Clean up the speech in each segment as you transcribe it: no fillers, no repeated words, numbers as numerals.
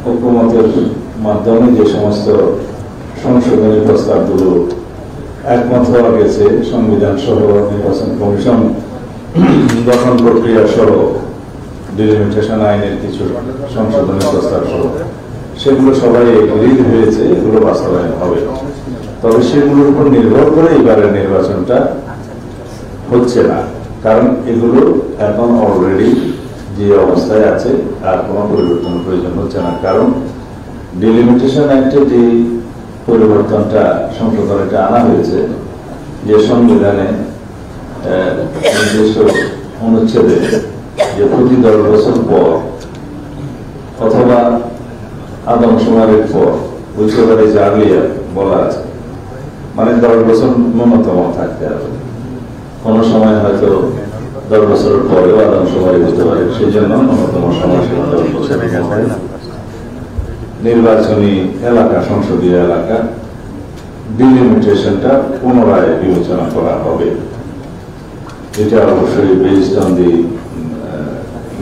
ঐক্যমতের মাধ্যমে যে সমস্ত সংশোধনী প্রস্তাবগুলো একমত হওয়া গেছে, সংবিধান সহ নির্বাচন কমিশন গঠন প্রক্রিয়া সহ ডিলিমিটেশন আইনের কিছু সংশোধনী প্রস্তাব সহ সেগুলো সবাই এগ্রিড হয়েছে, এগুলো বাস্তবায়ন হবে। তবে সেগুলোর উপর নির্ভর করে এবারের নির্বাচনটা হচ্ছে না, কারণ এগুলো এখন অলরেডি যে অবস্থায় আছে আর কোনো পরিবর্তন প্রয়োজন হচ্ছে না। কারণ ডিলিমিটেশন অ্যাক্টে যে পরিবর্তনটা সংশোধনীটা আনা হয়েছে, যে সংবিধানে নির্দিষ্ট অনুচ্ছেদে যে প্রতি 10 বছর পর অথবা আদমশুমারির পর উচ্চবারে জাগলিয়া বলা আছে, মানে 10 বছর ন্যূনতম থাকতে হবে। কোনো সময় হয়তো 10 বছরের পরেও আদমশুমারি হতে পারে, সেই জন্য ন্যূনতম সময়সীমা 10 বছর। নির্বাচনী এলাকা, সংসদীয় এলাকা ডিলিমিটেশনটা পুনরায় বিবেচনা করা হবে। এটা অবশ্যই based on the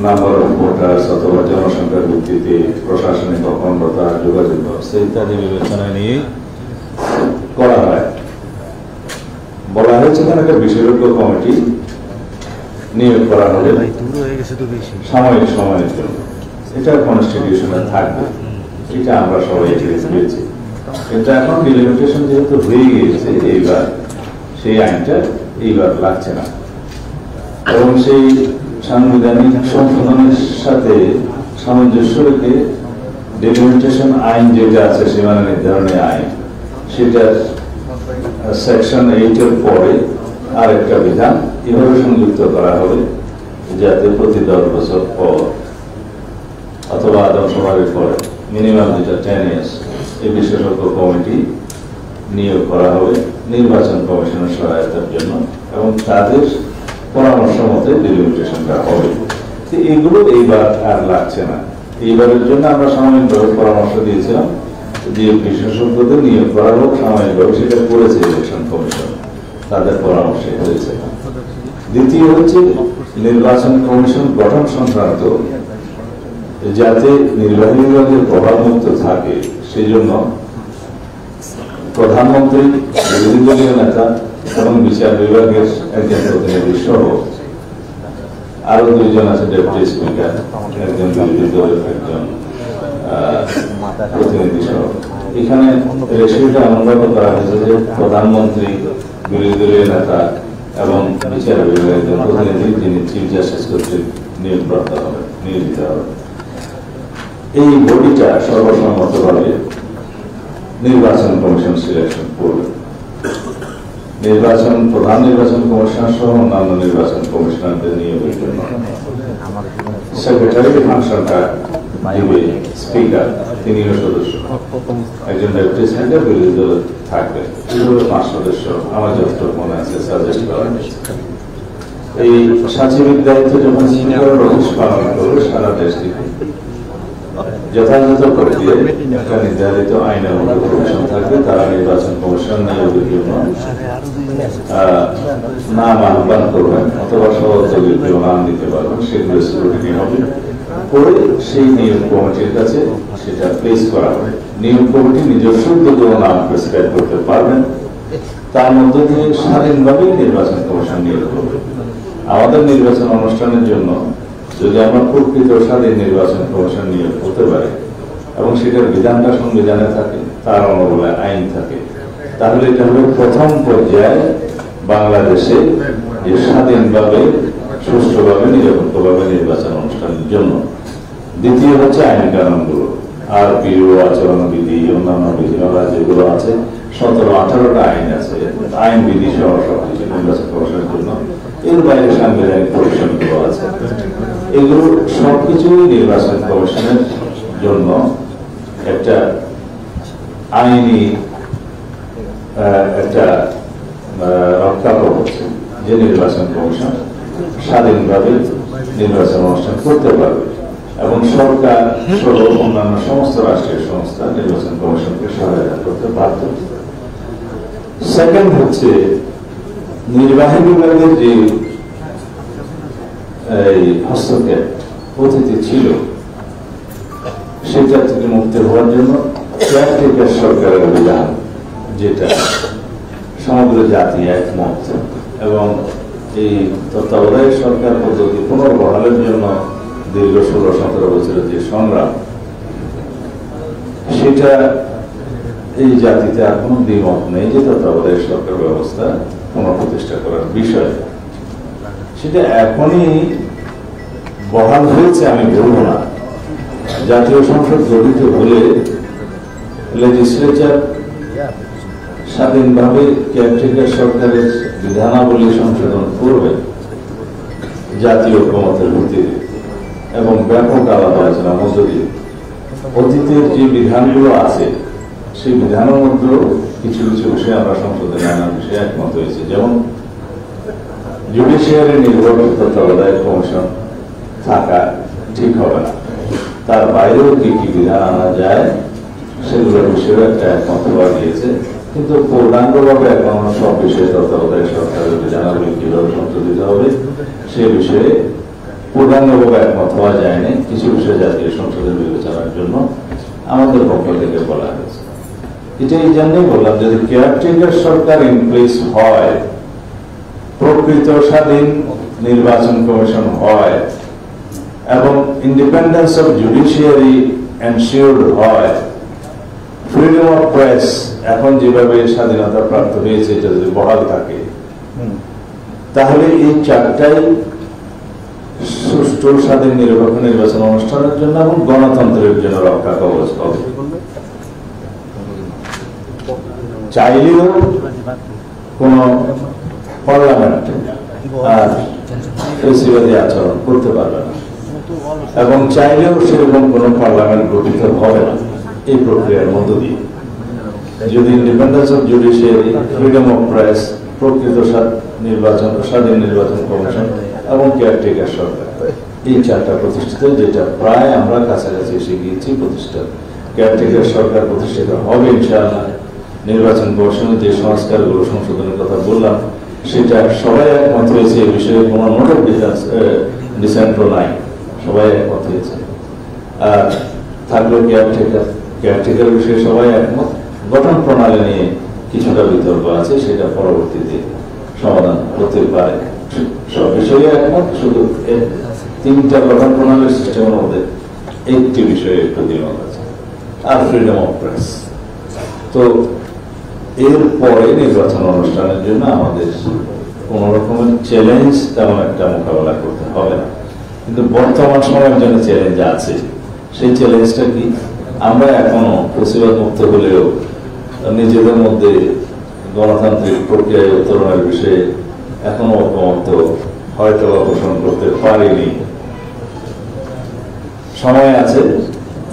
number of voters অথবা জনসংখ্যার ভিত্তিতে প্রশাসনিক অখণ্ডতা, যোগাযোগ ব্যবস্থা ইত্যাদি বিবেচনা নিয়ে করা হয়। বলা হয়েছে এখানে একটা বিশেষজ্ঞ কমিটি নিয়োগ করা হবে সাময়িক সময়ের জন্য। এটা কনস্টিটিউশনে থাকবে, এটা আমরা সবাই পেয়েছি। কিন্তু এখন ডিলিমিটেশন যেহেতু হয়ে গিয়েছে, এইবার সেই আইনটা এইবার লাগছে না, এবং সেই সাংবিধানিক সংশোধনের সাথে সামঞ্জস্য রেখে ডিলিমিটেশন আইন যেটা আছে, সীমানা নির্ধারণী আইন, সেটার সেকশন 8 পরে আর একটা বিধান এভাবে সংযুক্ত করা হবে, যাতে প্রতি 10 বছর পর অথবা আদমশুমারির পরে মিনিমাম যেটা 10 ইয়ার্স এই বিশেষজ্ঞ কমিটি নিয়োগ করা হবে নির্বাচন কমিশনের সহায়তার জন্য, এবং তাদের পরামর্শ মতে ডিলিমিটেশনটা হবে। এগুলো এইবার আর লাগছে না। এইবারের জন্য আমরা সাময়িকভাবে পরামর্শ দিয়েছিলাম যে বিশেষজ্ঞদের নিয়োগ করা হোক সাময়িকভাবে, সেটা করেছে ইলেকশন কমিশন, তাদের পরামর্শে হয়েছে। দ্বিতীয় হচ্ছে নির্বাচন কমিশন গঠন সংক্রান্ত যাতে নির্বাহী বিভাগের প্রভাবমুক্ত থাকে, সেই জন্য প্রধানমন্ত্রী, বিরোধী দলীয় নেতা এবং বিচার বিভাগের একজন প্রতিনিধি সহ আরো 2 জন আছে, ডেপুটি স্পিকার, একজন বিরোধী দলের একজন প্রতিনিধি সহ। এখানে রেশিওটা এমনভাবে করা হয়েছে যে প্রধানমন্ত্রী, বিরোধী দলীয় নেতা এবং বিচার বিভাগের একজন প্রতিনিধি, যিনি চিফ জাস্টিস কর্তৃক নিয়োগপ্রাপ্ত হবে, নিয়োজিত হবে। এই বডিটা সর্বসম্মতভাবে নির্বাচন কমিশন সিলেকশন করবে। প্রধান নির্বাচন কমিশনার সহ অন্যান্য নির্বাচন কমিশনারদের নিয়োগের জন্য সেক্রেটারি ফাংশনটা দিবে স্পিকার, তিনিও সদস্য, একজন ডেপুটি স্পিকার বিরোধী দল থাকবে, 5 সদস্য আমার যতটুকু মনে আছে সাজেস্ট করা হয়েছে। এই সচিবের দায়িত্ব যখন সিনিয়র অফিস পালন করবে সারা দেশ থেকে যথাযথ প্রক্রিয়ায় একটা নির্ধারিত আইনের মধ্যে কমিশন থাকবে, তারা নির্বাচন কমিশন নিয়োগের জন্য নাম আহ্বান করবেন অথবা সহযোগী কেউ নাম দিতে পারবেন, সেগুলো স্ক্রুটিনি হবে, করে সেই নিয়োগ কমিটির কাছে সেটা প্লেস করা হবে। নিয়োগ কমিটি নিজস্ব উদ্যোগেও নাম প্রেসক্রাইব করতে পারবেন, তার মধ্য দিয়ে স্বাধীনভাবে নির্বাচন কমিশন নিয়োগ করবে। আমাদের নির্বাচন অনুষ্ঠানের জন্য যদি আমরা প্রকৃত স্বাধীন নির্বাচন কমিশন নিয়োগ করতে পারি এবং সেটার বিধানটা সংবিধানে থাকে, তার অনুযায়ী আইন থাকে, তাহলে এটা হলো প্রথম পর্যায়ে বাংলাদেশে যে স্বাধীনভাবে, সুষ্ঠুভাবে, নিরপেক্ষভাবে নির্বাচন অনুষ্ঠানের জন্য। দ্বিতীয় হচ্ছে আইন কানুনগুলো, আরপিও, আচরণবিধি, অন্যান্য বিধিমালা যেগুলো আছে, 17-18টা আইন আছে, আইন বিধি সহ সবকিছু নির্বাচন কমিশনের জন্য। এর বাইরে সাংবিধানিক পরিষদগুলো আছে, এগুলো সবকিছুই নির্বাচন কমিশনের জন্য একটা আইনি একটা রক্ষা কবচ, যে নির্বাচন কমিশন স্বাধীনভাবে নির্বাচন অনুষ্ঠান করতে পারবে, এবং সরকার সহ অন্যান্য সমস্ত রাষ্ট্রীয় সংস্থা নির্বাচন কমিশনকে সহায়তা করতে বাধ্য। সেকেন্ড হচ্ছে নির্বাহী বিভাগের যে হস্তক্ষেপ অতীতে ছিল, সেটা থেকে মুক্তি হওয়ার জন্য কেয়ারটেকার সরকারের বিধান, যেটা সমগ্র জাতি একমত, এবং এই তত্ত্বাবধায়ক সরকার পদ্ধতি পুনর্বহালের জন্য দীর্ঘ 16-17 বছরের যে সংগ্রাম, সেটা এই জাতিতে আর কোনো দ্বিমত নেই যে তত্ত্বাবধায়ক সরকার ব্যবস্থা পুনঃপ্রতিষ্ঠা করার বিষয়। সেটা এখনই বহাল হয়েছে আমি বলবো না। জাতীয় সংসদ গঠিত হলে লেজিসলেচার স্বাধীনভাবে কেয়ারটেকার সরকারের বিধানাবলী সংশোধন করবে জাতীয় ঐক্যমতের ভিত্তিতে এবং ব্যাপক আলাপ আলোচনার মধ্য দিয়ে। অতীতের যে বিধানগুলো আছে সেই বিধানের মধ্যেও কিছু কিছু বিষয়ে আমরা সংসদে নানা বিষয়ে একমত হয়েছে। যেমন জুডিশিয়ারি নির্ভরশীল তত্ত্বাবধায়ক কমিশন থাকা ঠিক হবে না, তার বাইরেও কি কি বিধান আনা যায় সেগুলোর বিষয়ে একটা একমত হওয়া গিয়েছে। কিন্তু পূর্ণাঙ্গভাবে এখন সব বিষয়ে তত্ত্বাবধায়ক সরকারের বিধানাবলী কিভাবে সংশোধিত হবে সে বিষয়ে পূর্ণাঙ্গভাবে একমত হওয়া যায়নি। কিছু বিষয়ে জাতীয় সংসদের বিবেচনার জন্য আমাদের পক্ষ থেকে বলা হয়েছে। এটা এই জন্যই বললাম, যদি কেয়ারটেকার সরকার ইন প্লেস হয়, প্রকৃত স্বাধীন নির্বাচন কমিশন হয় এবং ইন্ডিপেন্ডেন্স অফ জুডিশিয়ারি এনশিওরড হয়, ফ্রিডম অফ প্রেস এখন যেভাবে স্বাধীনতা প্রাপ্ত হয়েছে এটা যদি বহাল থাকে, তাহলে এই চারটাই সুষ্ঠু স্বাধীন নিরপেক্ষ নির্বাচন অনুষ্ঠানের জন্য এবং গণতন্ত্রের জন্য রক্ষা কবচ হবে। চাইলেও কোন পার্লামেন্ট আর ফেসিবাদী আচরণ করতে পারবে না, এবং চাইলেও সেরকম কোন পার্লামেন্ট গঠিত হবে না এই প্রক্রিয়ার মধ্য দিয়ে। যদি independence of judiciary, freedom of press, প্রকৃত নির্বাচন, স্বাধীন নির্বাচন কমিশন এবং কেয়ারটেকার সরকার, এই চারটা প্রতিষ্ঠিত, যেটা প্রায় আমরা কাছাকাছি এসে গিয়েছি প্রতিষ্ঠা। কেয়ারটেকার সরকার প্রতিষ্ঠিত হবে ইনশাআল্লাহ। নির্বাচন কমিশনের যে সংস্কারগুলো সংশোধনের কথা বললাম, সেটা সবাই একমত হয়েছে। এই বিষয়ে কোনো নোট অফ ডিসেন্ট্রো নাই, সবাই একমত হয়েছে। আর থাকলো কেয়ারটেকার বিষয়ে সবাই একমত। গঠন প্রণালী নিয়ে কিছুটা বিতর্ক আছে, সেটা পরবর্তীতে সমাধান হতে পারে। সব বিষয়ে একমত, শুধু 3টা গঠন প্রণালীর সিস্টেমের মধ্যে একটি বিষয়ে একটু দ্বিমত আছে, আর ফ্রিডম অফ প্রেস। তো এরপরে নির্বাচন অনুষ্ঠানের জন্য আমাদের কোন রকমের চ্যালেঞ্জ তেমন একটা মোকাবেলা করতে হবে না। কিন্তু বর্তমান সময়ের জন্য চ্যালেঞ্জ আছে। সেই চ্যালেঞ্জটা কি? আমরা এখনো ফেসিবাদ মুক্ত হলেও নিজেদের মধ্যে গণতান্ত্রিক প্রক্রিয়ায় উত্তরণের বিষয়ে এখনো ঐকমত্য হয়তো পোষণ করতে পারিনি। সময় আছে,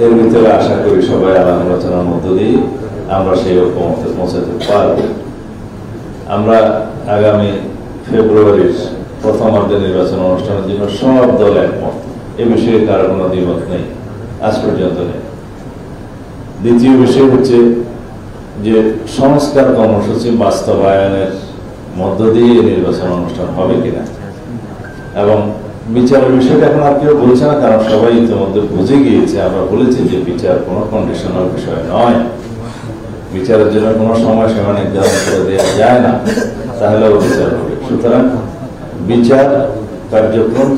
এর ভিতরে আশা করি সবাই আলাপ আলোচনার মধ্য দিয়ে আমরা সেই ঐকমত্যে পৌঁছাতে পারব। আমরা আগামী ফেব্রুয়ারির প্রথমার্ধে নির্বাচন অনুষ্ঠানের জন্য সব দল একমত, এ বিষয়ে কারো কোনো দ্বিমত নেই, আজ পর্যন্ত নেই। দ্বিতীয় বিষয় হচ্ছে যে সংস্কার কর্মসূচি বাস্তবায়নের মধ্য দিয়ে নির্বাচন অনুষ্ঠান হবে কিনা, এবং বিচারের বিষয়টা এখন আর কেউ বলছে না, কারণ সবাই ইতিমধ্যে বুঝে গিয়েছে। আমরা বলেছি যে বিচার কোনো কন্ডিশনাল বিষয় নয়, বিচারের জন্য কোনো সময়সীমা নির্ধারণ করে দেওয়া যায় না, তাহলেও বিচার হবে। সুতরাং বিচার কার্যক্রম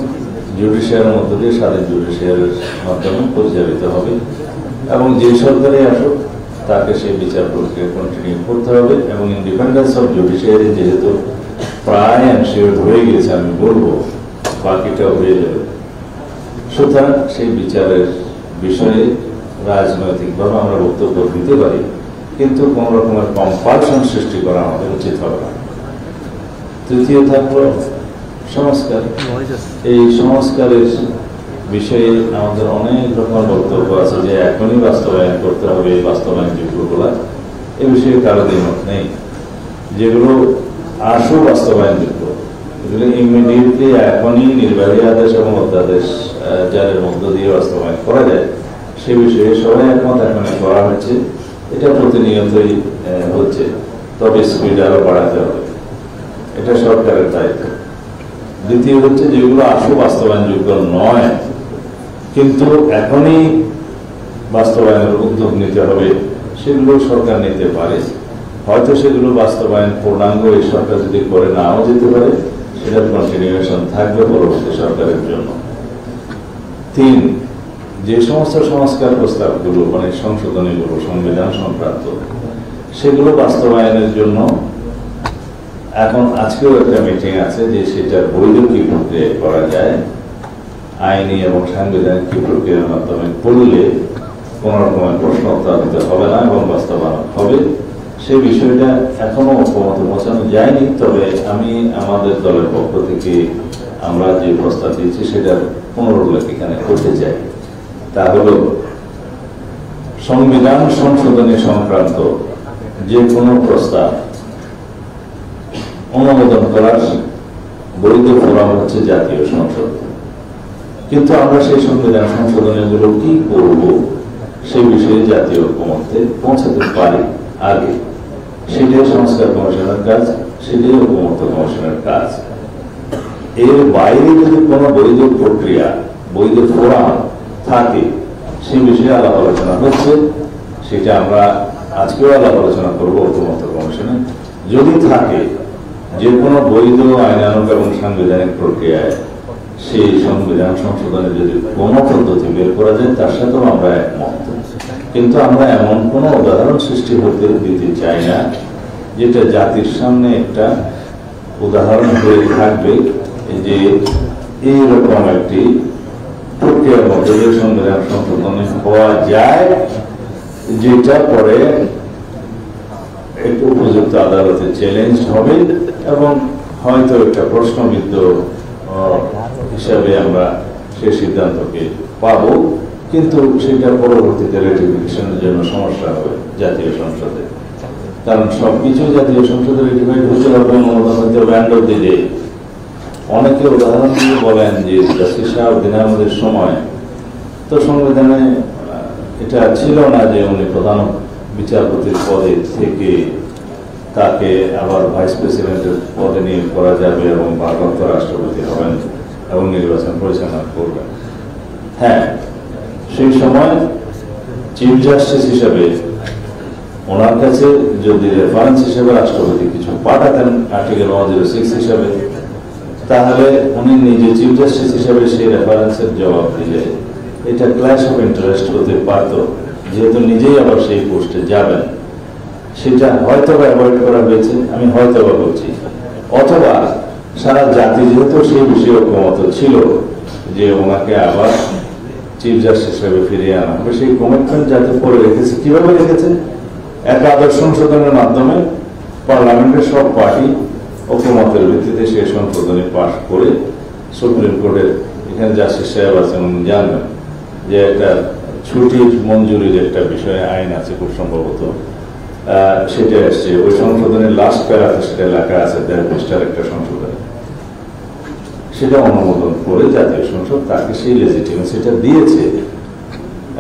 জুডিশিয়ারের মধ্য দিয়ে, স্বাধীন জুডিশিয়ারের মাধ্যমে পরিচালিত হবে, এবং যে সরকারে আসুক তাকে সেই বিচার প্রক্রিয়া কন্টিনিউ করতে হবে। এবং ইন্ডিপেন্ডেন্স অফ জুডিশিয়ারি যেহেতু প্রায় এনশিওর হয়ে গেছে, আমি বলবো বাকিটাও হয়ে যাবে। সুতরাং সেই বিচারের বিষয়ে রাজনৈতিকভাবে আমরা বক্তব্য দিতে পারি, কিন্তু কোন রকমের কম্পালশন সৃষ্টি করা আমাদের উচিত হবে না। তৃতীয় থাকলো সংস্কার। এই সংস্কারের বিষয়ে আমাদের অনেক রকম বক্তব্য আছে যে এখনই বাস্তবায়ন করতে হবে, এই বাস্তবায়ন যোগ্যগুলা, এ বিষয়ে কারো দ্বিমত নেই। যেগুলো আশু বাস্তবায়নযোগ্য, এগুলো ইমিডিয়েটলি এখনই নির্বাহী আদেশ এবং অধ্যাদেশ জারির মধ্য দিয়ে বাস্তবায়ন করা যায়, সে বিষয়ে সবাই একমত এখনই করা হচ্ছে। এটা প্রতিনিয়তই হচ্ছে, তবে স্পিড আরো বাড়াতে হবে, এটা সরকারের দায়িত্ব। দ্বিতীয় হচ্ছে যেগুলো আশু বাস্তবায়নযোগ্য নয় কিন্তু এখনই বাস্তবায়নের উদ্যোগ নিতে হবে, সেগুলো সরকার নিতে পারে। হয়তো সেগুলো বাস্তবায়ন পূর্ণাঙ্গ এই সরকার যদি করে নাও যেতে পারে, সেটার কন্টিনিউয়েশন থাকবে পরবর্তী সরকারের জন্য। 3, যে সমস্ত সংস্কার প্রস্তাবগুলো মানে সংশোধনীগুলো সংবিধান সংক্রান্ত, সেগুলো বাস্তবায়নের জন্য এখন আজকেও একটা মিটিং আছে যে সেটার বৈধ কি প্রক্রিয়া করা যায়, আইনি এবং সাংবিধানিক কি প্রক্রিয়ার মাধ্যমে করলে কোন রকমের প্রশ্ন উত্থাপিত হবে না এবং বাস্তবায়ন হবে। সেই বিষয়টা এখনো ঐক্যমত পৌঁছানো যায়নি। তবে আমি আমাদের দলের পক্ষ থেকে আমরা যে প্রস্তাব দিচ্ছি সেটার পুনরুল্লেখ এখানে করতে চাই। তা হল সংবিধান সংশোধনী সংক্রান্ত যে কোনো প্রস্তাব অনুমোদন করার বৈধ ফোরাম হচ্ছে জাতীয় সংসদ। কিন্তু আমরা সেই সংবিধান সংশোধনীগুলো কি করব সেই বিষয়ে জাতীয় ঐক্যমত্যে পৌঁছাতে পারি আগে। সেটাই সংস্কার কমিশনের কাজ, সেটাই ঐক্যমত্য কমিশনের কাজ। এর বাইরে যদি কোনো বৈধ প্রক্রিয়া, বৈধ ফোরাম থাকে, সেই বিষয়ে আলাপ আলোচনা হচ্ছে। সেটা আমরা আজকেও আলাপ আলোচনা করবো ঐক্যমত্য কমিশনে। যদি থাকে যে কোনো বৈধ আইনানুগ এবং সাংবিধানিক প্রক্রিয়ায় সেই সংবিধান সংশোধনে যদি কোনো পদ্ধতি বের করা যায়, তার সাথেও আমরা একমত। কিন্তু আমরা এমন কোনো উদাহরণ সৃষ্টি হতে দিতে চাই না যেটা জাতির সামনে একটা উদাহরণ হয়ে থাকবে যে এইরকম একটি প্রক্রিয়ার মধ্যে যে সংবিধান সংশোধনী হওয়া যায়, যেটা পরে একটু উপযুক্ত আদালতে চ্যালেঞ্জ হবে এবং হয়তো একটা প্রশ্নবিদ্ধ হিসাবে আমরা সেই সিদ্ধান্তকে পাব। কিন্তু সেটা পরবর্তীতে রেটিফিকেশনের জন্য সমস্যা হবে জাতীয় সংসদে। কারণ সবকিছু জাতীয় সংসদে রেটিফাইড হতে হবে, অনুমোদন হতে হবে এন্ড অফ দি ডে। অনেকে উদাহরণ দিয়ে বলেন যে জাস্টিস শাহাবুদ্দিন আহমেদের সময় তো সংবিধানে এটা ছিল না যে উনি প্রধান বিচারপতির পদে থেকে তাকে আবার ভাইস প্রেসিডেন্টের পদে নিয়োগ করা যাবে এবং ভারপ্রাপ্ত রাষ্ট্রপতি হবেন এবং নির্বাচন পরিচালনা করবেন। হ্যাঁ, সেই সময় চিফ জাস্টিস হিসেবে ওনার কাছে যদি রেফারেন্স হিসেবে রাষ্ট্রপতি কিছু পাঠাতেন আর্টিকেল 106 হিসেবে, তাহলে উনি নিজে চিফ জাস্টিস হিসেবে সেই রেফারেন্সের জবাব দিলে এটা ক্ল্যাশ অফ ইন্টারেস্ট হতে পারত, যেহেতু নিজেই আবার সেই পোস্টে যাবেন। সেটা হয়তো অ্যাভয়েড করা হয়েছে, আমি হয়তো বা বলছি। অথবা সারা জাতি যেহেতু সেই বিষয়ে ঐক্যমত ছিল যে ওনাকে আবার চিফ জাস্টিস হিসেবে ফিরিয়ে আনা হবে, সেই কমিটমেন্ট যাতে করে রেখেছে। কিভাবে রেখেছে? একাদশ সংশোধনের মাধ্যমে পার্লামেন্টের সব পার্টি ঐক্যমতের ভিত্তিতে সেই সংশোধনী পাশ করে সুপ্রিম কোর্টের এখানে জাস্টিস সাহেব আছেন, উনি জানবেন যে একটা ছুটির মঞ্জুরির একটা বিষয়ে আইন আছে খুব সম্ভবত, সেটা এসছে ওই সংশোধনের লাস্ট প্যারাতে সেটা লেখা আছে 1.5 পৃষ্ঠার একটা সংশোধনী। সেটা অনুমোদন করে জাতীয় সংসদ তাকে সেই লেজিটিমেসিটা দিয়েছে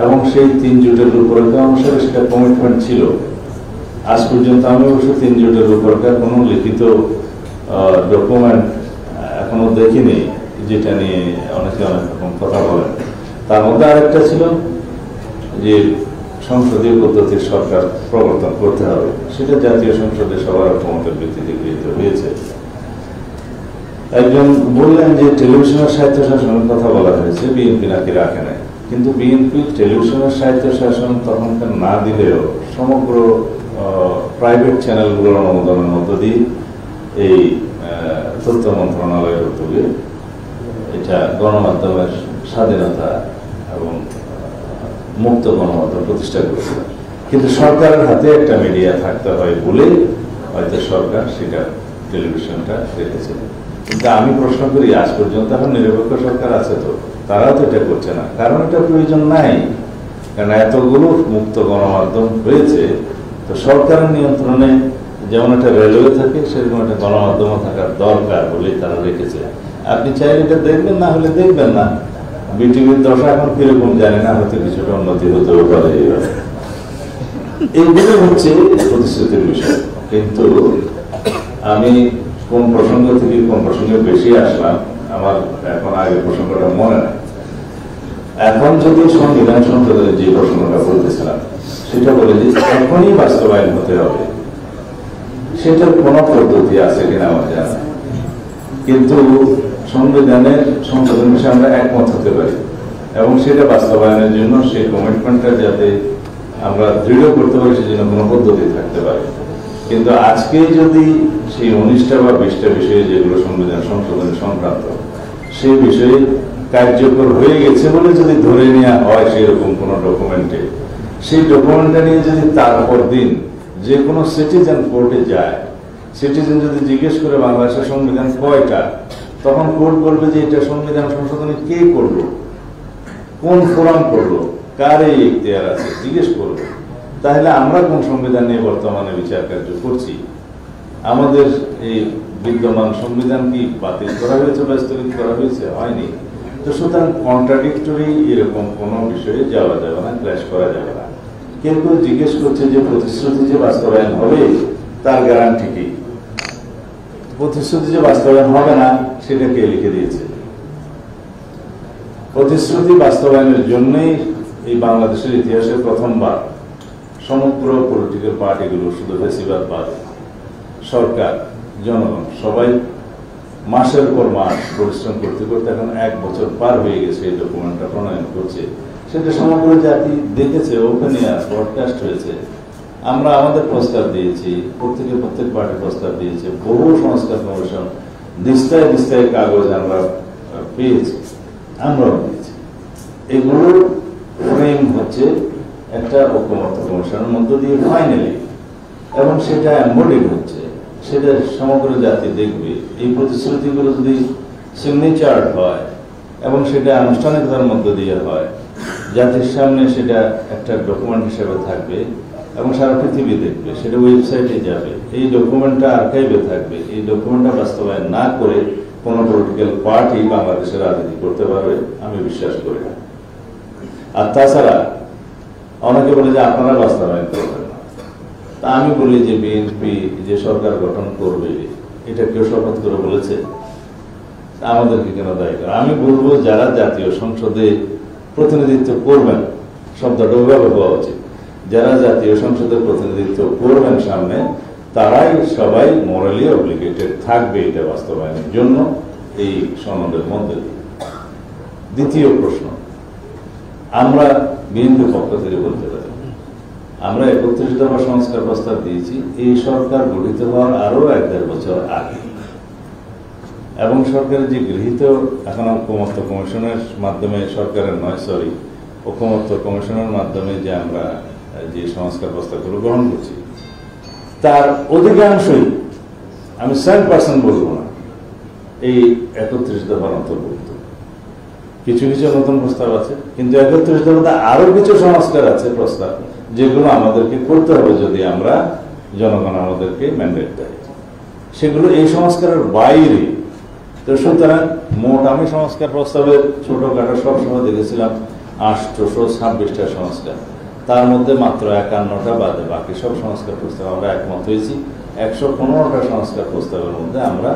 এবং সেই 3 জোটের রূপরেখা অনুসারে সেটা কমিটমেন্ট ছিল। আজ পর্যন্ত আমি অবশ্য 3 জোটের রূপরেখার কোনো লিখিত ডকুমেন্ট এখনো দেখিনি, যেটা নিয়ে অনেকে অনেক রকম কথা বলেন। তার মধ্যে আরেকটা ছিল যে সংসদীয় পদ্ধতির সরকার প্রবর্তন করতে হবে, সেটা জাতীয় সংসদে সবার ঐক্যমতের ভিত্তিতে গৃহীত হয়েছে। একজন বললেন যে টেলিভিশনের স্বায়ত্তশাসনের কথা বলা হয়েছে, বিএনপি নাকি রাখে নাই। কিন্তু বিএনপি টেলিভিশনের স্বায়ত্তশাসন তখনকার না দিলেও সমগ্র প্রাইভেট চ্যানেলগুলোর অনুমোদনের মধ্য দিয়ে এই তথ্য মন্ত্রণালয়ের উদ্যোগে এটা গণমাধ্যমের স্বাধীনতা এবং মুক্ত গণমাধ্যম প্রতিষ্ঠা করেছিল। কিন্তু সরকারের হাতে একটা মিডিয়া থাকতে হয় বলে হয়তো সরকার সেটা টেলিভিশনটা রেখেছে। কিন্তু আমি প্রশ্ন করি, আজ পর্যন্ত এখন নিরপেক্ষ সরকার আছে তো, তারাও তো এটা করছে না। কারণ এটা প্রয়োজন নাই, কারণ এতগুলো মুক্ত গণমাধ্যম হয়েছে। তো সরকারের নিয়ন্ত্রণে যেমন একটা রেলওয়ে থাকে, সেরকম একটা গণমাধ্যমও থাকার দরকার বলেই তারা রেখেছে। আপনি চাইলে এটা দেখবেন, না হলে দেখবেন না। বিটিভির দশা এখন কিরকম জানি না, হয়তো কিছুটা উন্নতি হতেও পারে। এইগুলো হচ্ছে প্রতিশ্রুতির বিষয়। কিন্তু আমি কোন প্রসঙ্গ থেকে কোন প্রসঙ্গে বেশি আসলাম আমার এখন আগে প্রসঙ্গটা মনে নাই। এখন যদি সংবিধান সংশোধনের যে প্রশ্নটা বলতেছিলাম সেটা বলে যে এখনই বাস্তবায়ন হতে হবে, সেটার কোন পদ্ধতি আছে কিনা আমার জানা, কিন্তু সংবিধানের সংশোধন বিষয়ে আমরা একমত হতে পারি এবং সেটা বাস্তবায়নের জন্য সেই কমিটমেন্টটা যাতে আমরা দৃঢ় করতে পারি সেজন্য কোনো পদ্ধতি থাকতে পারে। কিন্তু আজকে যদি সেই 19টা বা 20টা বিষয়ে যেগুলো সংবিধান সংশোধন সংক্রান্ত সেই বিষয়ে কার্যকর হয়ে গেছে বলে যদি ধরে নেওয়া হয় সেরকম কোনো ডকুমেন্টে, সেই ডকুমেন্টটা নিয়ে যদি তারপর দিন যে কোনো সিটিজেন কোর্টে যায়, সিটিজেন যদি জিজ্ঞেস করে বাংলাদেশের সংবিধান কয়টা, তখন কোর্ট বলবে যে এটা সংবিধান সংশোধনে কে করলো, কোন ফোরাম করলো, কার এই এখতিয়ার আছে জিজ্ঞেস করবে। তাহলে আমরা কোন সংবিধান নিয়ে বর্তমানে বিচার কার্য করছি? আমাদের এই বিদ্যমান সংবিধান কি বাতিল করা হয়েছে বা স্থগিত করা হয়েছে? হয়নি। তো সুতরাং কন্ট্রাডিক্টরি এরকম কোন বিষয়ে যাওয়া যাবে না, ক্ল্যাশ করা যাবে না। কেউ কেউ জিজ্ঞেস করছে যে প্রতিশ্রুতি যে বাস্তবায়ন হবে তার গ্যারান্টি কি? প্রতিশ্রুতি যে বাস্তবায়ন হবে না সেটা কে লিখে দিয়েছে? প্রতিশ্রুতি বাস্তবায়নের জন্যই এই বাংলাদেশের ইতিহাসে প্রথমবার সমগ্র পলিটিক্যাল পার্টিগুলো, শুধু ফেসিবাদ বাদ, সরকার, জনগণ সবাই মাসের পর মাস পরিশ্রম করতে করতে এখন 1 বছর পার হয়ে গেছে এই ডকুমেন্টটা প্রণয়ন করছে। সেটা সমগ্র জাতি দেখেছে, ওখানে ব্রডকাস্ট হয়েছে। আমরা আমাদের প্রস্তাব দিয়েছি, প্রত্যেক পার্টি প্রস্তাব দিয়েছে, বহু সংস্কার কমিশন দিস্তায় দিস্তায় কাগজ আমরা পেয়েছি, আমরাও দিয়েছি। এগুলো ফ্রেম হচ্ছে একটা ঐকমত্য কমিশনের মধ্য দিয়ে ফাইনালি, এবং সেটা এমবডিড হচ্ছে, সেটা সমগ্র জাতি দেখবে। এই প্রতিশ্রুতিগুলো যদি সিগনেচার হয় এবং সেটা আনুষ্ঠানিকতার মধ্য দিয়ে হয়, জাতির সামনে সেটা একটা ডকুমেন্ট হিসেবে থাকবে এবং সারা পৃথিবী দেখবে, সেটা ওয়েবসাইটে যাবে, এই ডকুমেন্টটা আর্কাইভে থাকবে। এই ডকুমেন্টটা বাস্তবায়ন না করে কোনো পলিটিক্যাল পার্টি বাংলাদেশের রাজনীতি করতে পারবে আমি বিশ্বাস করি না। আর তাছাড়া অনেকে বলে যে আপনারা বাস্তবায়ন করবেন না, তা আমি বলি যে বিএনপি যে সরকার গঠন করবে এটা কেউ শপথ করে বলেছে? আমাদেরকে কেন দায়ী করে? আমি বলবো যারা জাতীয় সংসদে প্রতিনিধিত্ব করবেন, শব্দটা ওইভাবে হওয়া উচিত, যারা জাতীয় সংসদে প্রতিনিধিত্ব করবেন সামনে, তারাই সবাই মোরালি অব্লিগেটেড থাকবে এটা বাস্তবায়নের জন্য এই সনদের মধ্যে দিয়ে। দ্বিতীয় প্রশ্ন, আমরা বিএনপি পক্ষ থেকে বলতে পারি আমরা 31 দফা সংস্কার প্রস্তাব দিয়েছি এই সরকার গঠিত হওয়ার আরো 1-1.5 বছর আগে, এবং সরকারের যে গৃহীত এখন ঐকমত্য কমিশনের মাধ্যমে, সরকারের নয় সরি ঐকমত্য কমিশনের মাধ্যমে যে আমরা যে সংস্কার প্রস্তাবগুলো গ্রহণ করছি তার অধিকাংশই, আমি 100% বলবো না, এই 31 দফার অন্তর্ভুক্ত। কিছু কিছু নতুন প্রস্তাব আছে, কিন্তু 31 দফাতে আরো কিছু সংস্কার আছে প্রস্তাব যেগুলো আমাদেরকে করতে হবে যদি আমরা জনগণ আমাদেরকে ম্যান্ডেট দেয়, সেগুলো এই সংস্কারের বাইরে। তো সুতরাং মোট আমি সংস্কার প্রস্তাবের ছোটখাটো সবসময় দেখেছিলাম 826টা সংস্কার, তার মধ্যে মাত্র 51টা বাদে বাকি সব সংস্কার প্রস্তাব আমরা একমত হয়েছি। 115টা সংস্কার প্রস্তাবের মধ্যে আমরা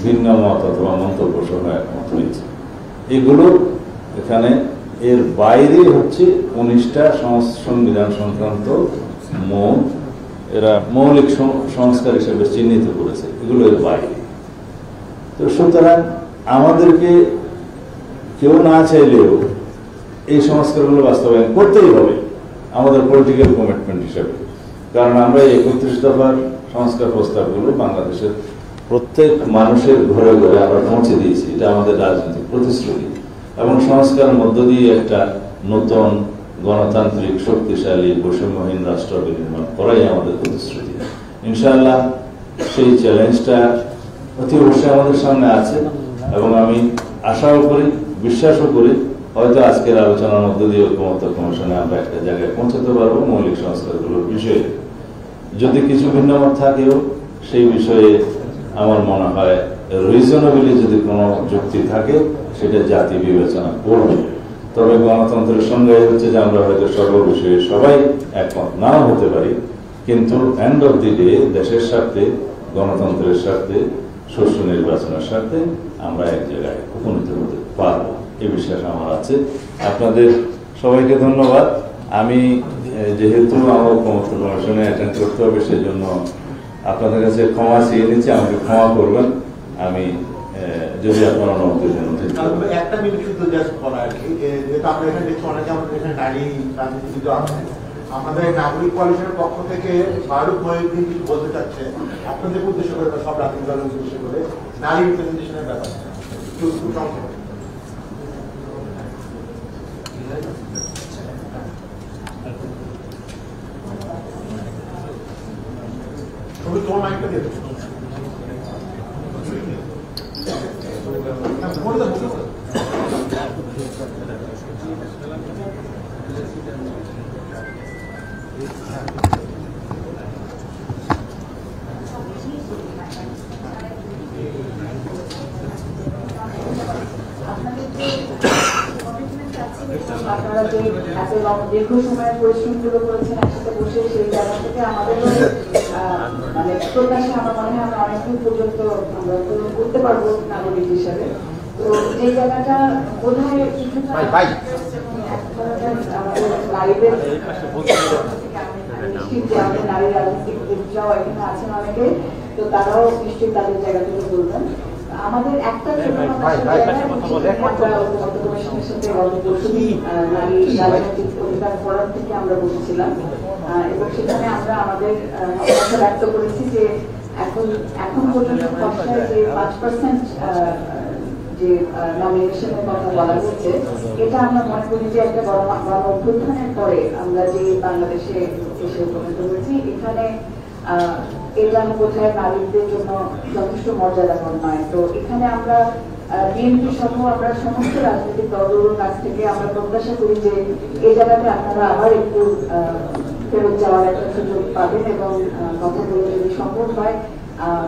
ভিন্ন মত অথবা মন্তব্য সহ একমত হয়েছি। এগুলো এখানে এর বাইরে হচ্ছে 19টা সংবিধান সংক্রান্ত এরা মৌলিক সংস্কার হিসেবে চিহ্নিত করেছে, এগুলো এর বাইরে। তো সুতরাং আমাদেরকে কেউ না চাইলেও এই সংস্কারগুলো বাস্তবায়ন করতেই হবে আমাদের পলিটিক্যাল কমিটমেন্ট হিসেবে, কারণ আমরা 31 দফার সংস্কার প্রস্তাবগুলো বাংলাদেশের প্রত্যেক মানুষের ঘরে ঘরে আমরা পৌঁছে দিয়েছি, এটা আমাদের রাজনৈতিক প্রতিশ্রুতি। এবং সংস্কারের মধ্য দিয়ে একটা নতুন গণতান্ত্রিক শক্তিশালী বৈষম্যহীন রাষ্ট্র বিনির্মাণ করাই আমাদের প্রতিশ্রুতি। ইনশাআল্লাহ সেই চ্যালেঞ্জটা অতি অবশ্যই আমাদের সামনে আছে, এবং আমি আশাও করি, বিশ্বাসও করি হয়তো আজকের আলোচনার মধ্য দিয়ে ঐকমত্য কমিশনে আমরা একটা জায়গায় পৌঁছাতে পারবো মৌলিক সংস্কারগুলোর বিষয়ে। যদি কিছু ভিন্নমত থাকেও সেই বিষয়ে আমার মনে হয় রিজনেবলি যদি কোনো যুক্তি থাকে সেটা জাতি বিবেচনা করবে। তবে গণতন্ত্রের সঙ্গে হচ্ছে যে আমরা হয়তো সর্ববিষয়ে সবাই একমত নাও হতে পারি, কিন্তু এন্ড অফ দি ডে দেশের স্বার্থে, গণতন্ত্রের স্বার্থে, সুষ্ঠু নির্বাচনের স্বার্থে আমরা এক জায়গায় উপনীত হতে পারবো। এই বিশ্বাস আমার আছে। আপনাদের সবাইকে ধন্যবাদ। আমি যেহেতু আমার ঐক্যমত্য কমিশনে অ্যাটেন্ড করতে হবে, সেজন্য আপনাদের কাছে ক্ষমা চেয়ে নিচ্ছি, আমাকে ক্ষমা করবেন। আমি যদি আপনারা অনুমতি দেন একটা মিনিট শুধু জাস্ট বলা আর কি, যেহেতু আমরা এখানে দেখছি অনেকে আমাদের এখানে নারী রাজনীতিবিদ আছেন, আমাদের নাগরিক কোয়ালিশনের পক্ষ থেকে ফারুক মহিউদ্দিন কিছু বলতে চাচ্ছে আপনাদের উদ্দেশ্য করে, সব রাজনৈতিক দলের উদ্দেশ্য করে নারী রিপ্রেজেন্টেশনের ব্যাপারে একটু সংক্ষেপে। তোমার মাইকটা দিয়ে দেবো। আপনারা যে এত দীর্ঘ সময়ের পরিশ্রমগুলো করেছেন একসাথে বসে, সেই জায়গা থেকে আমাদের মানে প্রত্যাশা আমার মনে হয় আমরা অনেকদিন পর্যন্ত আমরা পূরণ করতে পারবো নাগরিক হিসাবে। তো যে জায়গাটা বোধ হয় কিছুটা আমাদের নারীদের নিশ্চিত যে আমাদের নারী রাজনীতিবিদরাও এখানে আছেন অনেকে, তো তারাও নিশ্চয়ই তাদের জায়গা থেকে বলবেন। আমাদের একটা কমিশনের সাথে গত পরশুদিন নারী রাজনৈতিক অধিকার ফোরাম থেকে আমরা বসেছিলাম, এবং সেখানে আমরা আমাদের আশা ব্যক্ত করেছি যে এখন পর্যন্ত খসড়ায় যে 5% যে নমিনেশনের কথা বলা হচ্ছে, এটা আমরা মনে করি যে একটা বড় অভ্যুত্থানের পরে আমরা যে বাংলাদেশে এসে উপনীত হয়েছি, এখানে এটা বোধহয় নারীদের জন্য যথেষ্ট মর্যাদাপূর্ণ নয়। তো এখানে আমরা বিএনপি সহ আমরা সমস্ত রাজনৈতিক দলগুলোর কাছ থেকে আমরা প্রত্যাশা করি যে এই জায়গাতে আপনারা আবার একটু ফেরত যাওয়ার একটা সুযোগ পাবেন, এবং কথাগুলো যদি সম্ভব হয়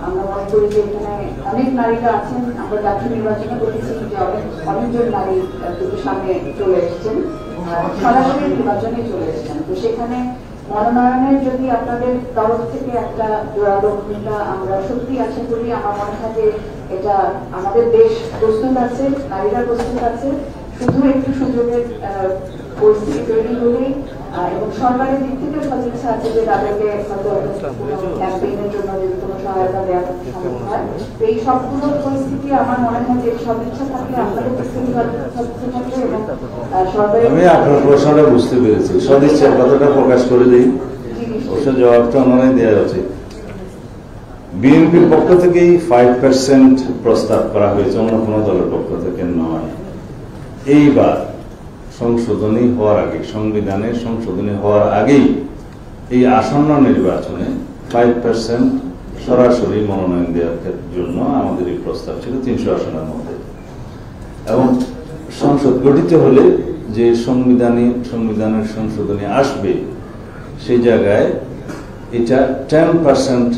আমরা মনে করি যে এখানে অনেক নারীরা আছেন। আমরা জাতীয় নির্বাচনে দেখেছি যে অনেকজন নারী কিন্তু সামনে চলে এসেছেন, সরাসরি নির্বাচনে চলে এসেছেন। তো সেখানে মনোনয়নের যদি আপনাদের তরফ থেকে একটা জোরালো ভূমিকা আমরা সত্যি আশা করি, আমার মনে হয় যে এটা আমাদের দেশ প্রস্তুত আছে, নারীরা প্রস্তুত আছে, শুধু একটু সুযোগের পরিস্থিতি তৈরি হলেই, এবং সরকারের দিক থেকে সদিচ্ছা আছে যে তাদেরকে হয়তো ক্যাম্পেইনের জন্য যদি কোনো সহায়তা দেওয়া সম্ভব হয়। তো এই সবগুলো পরিস্থিতি আমার মনে হয় যে সদিচ্ছা থাকলে আপনাদের দিক থেকে সদিচ্ছা থাকলে, এবং সরকারের আমি আপনার প্রশ্নটা বুঝতে পেরেছি। সদিচ্ছার কথাটা প্রকাশ করে দিই, অবশ্য জবাবটা ওনারাই দেওয়া উচিত। বিএনপির পক্ষ থেকেই 5% প্রস্তাব করা হয়েছে, অন্য কোনো দলের পক্ষ থেকে নয়। এইবার সংশোধনী হওয়ার আগে, সংবিধানের সংশোধনী হওয়ার আগেই এই আসন্ন নির্বাচনে 5% সরাসরি মনোনয়ন দেওয়ার জন্য আমাদের এই প্রস্তাব ছিল 300 আসনের মধ্যে। এবং সংসদ গঠিত হলে যে সংবিধানের সংশোধনী আসবে, সেই জায়গায় এটা 10%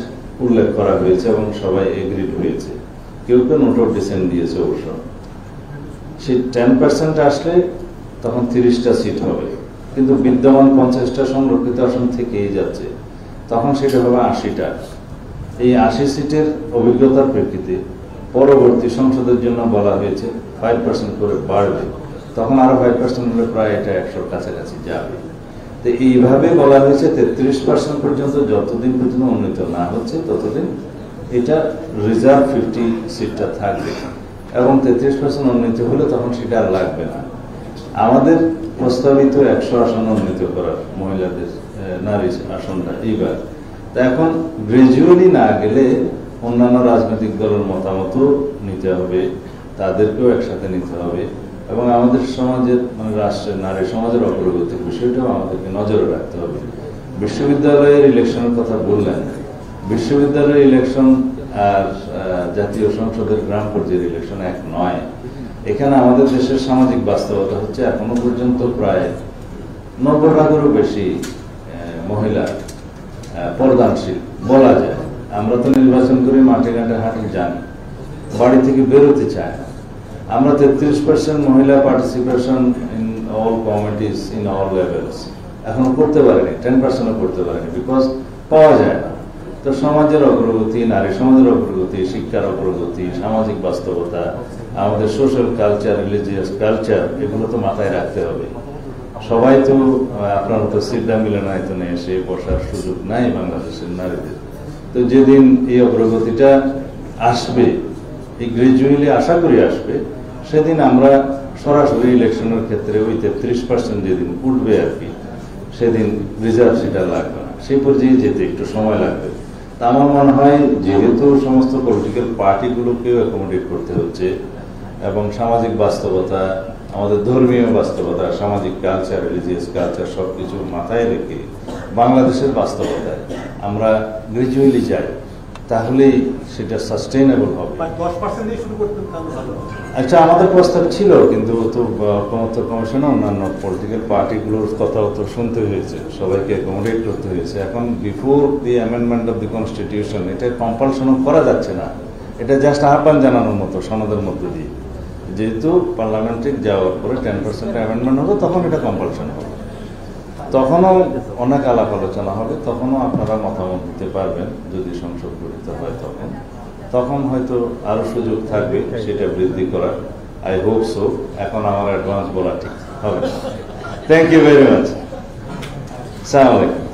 উল্লেখ করা হয়েছে এবং সবাই এগ্রিড হয়েছে। কেউ কেউ নোট অফ ডিসেন্ট দিয়েছে অবশ্য। সেই 10% আসলে তখন 30টা সিট হবে, কিন্তু বিদ্যমান 50টা সংরক্ষিত আসন থেকেই যাচ্ছে, তখন সেটা হবে 80টা। এই 80 সিটের অভিজ্ঞতার প্রেক্ষিতে পরবর্তী সংসদের জন্য বলা হয়েছে 5% করে বাড়বে, তখন আরো 5% হলে প্রায় এটা 100-র কাছাকাছি যাবে। তো এইভাবে বলা হয়েছে 33% পর্যন্ত, যতদিন পর্যন্ত উন্নীত না হচ্ছে ততদিন এটা রিজার্ভ 50 সিটটা থাকবে, এবং 33% উন্নীত হলে তখন সেটা আর লাগবে না। আমাদের প্রস্তাবিত 100 আসন উন্নীত করার মহিলাদের নারী আসনটা এইবার, তা এখন গ্রাজুয়ালি না গেলে অন্যান্য রাজনৈতিক দলের মতামতও নিতে হবে, তাদেরকেও একসাথে নিতে হবে, এবং আমাদের সমাজের মানে রাষ্ট্রের নারী সমাজের অগ্রগতির বিষয়টাও আমাদেরকে নজরে রাখতে হবে। বিশ্ববিদ্যালয়ের ইলেকশনের কথা বললেন, বিশ্ববিদ্যালয়ের ইলেকশন আর জাতীয় সংসদের গ্রাম পর্যায়ের ইলেকশন এক নয়। এখানে আমাদের দেশের সামাজিক বাস্তবতা হচ্ছে এখনো পর্যন্ত প্রায় 90%-এরও বেশি মহিলা পর্দানশীল বলা যায়। আমরা তো নির্বাচন করে মাঠে ঘাটে হাঁটি জানি, বাড়ি থেকে বেরোতে চায় না। আমরা 33% মহিলা participation in all committees in all levels এখনো করতে পারিনি, 10%ও করতে পারিনি, বিকজ পাওয়া যায় না। তো সমাজের অগ্রগতি, নারী সমাজের অগ্রগতি, শিক্ষার অগ্রগতি, সামাজিক বাস্তবতা, আমাদের সোশ্যাল কালচার, রিলিজিয়াস কালচার, এগুলো তো মাথায় রাখতে হবে। সবাই তো আপনার তো সিদ্ধা মিলনায়তনে এসে বসার সুযোগ নাই বাংলাদেশের নারীদের। তো যেদিন এই অগ্রগতিটা আসবে, এই গ্রাজুয়ালি আশা করি আসবে, সেদিন আমরা সরাসরি ইলেকশনের ক্ষেত্রে ওই 33% যেদিন উঠবে আর কি, সেদিন রিজার্ভ সেটা লাগবে না, সেই পর্যায়ে যেতে একটু সময় লাগবে। তা আমার মনে হয় যেহেতু সমস্ত পলিটিক্যাল পার্টিগুলোকেও অ্যাকোমোডেট করতে হচ্ছে এবং সামাজিক বাস্তবতা, আমাদের ধর্মীয় বাস্তবতা, সামাজিক কালচার, রিলিজিয়াস কালচার সবকিছু মাথায় রেখে বাংলাদেশের বাস্তবতায় আমরা গ্রাজুয়ালি যাই, তাহলেই সেটা সাস্টেইনেবল হবে। 10% দিয়ে শুরু করতেন তাহলে ভালো। আচ্ছা, আমাদের প্রস্তাব ছিল, কিন্তু তো ঐকমত্য কমিশনে অন্যান্য পলিটিক্যাল পার্টিগুলোর কথাও তো শুনতে হয়েছে, সবাইকে অ্যাকোমোডেট করতে হয়েছে। এখন before the amendment of the constitution এটা কম্পালশনও করা যাচ্ছে না, এটা জাস্ট আহ্বান জানানোর মতো সনদের মধ্যে দিয়ে। যেহেতু পার্লামেন্টে যাওয়ার পরে 10% অ্যামেন্ডমেন্ট হবে, তখন এটা কম্পালশন হবে, তখনও অনেক আলাপ আলোচনা হবে, তখনও আপনারা মতামত দিতে পারবেন। যদি সংসদ গঠিত হয় তখন হয়তো আরো সুযোগ থাকবে সেটা বৃদ্ধি করার। I hope so. এখন আমার অ্যাডভান্স বলা ঠিক হবে না। Thank you very much. আসসালামু আলাইকুম।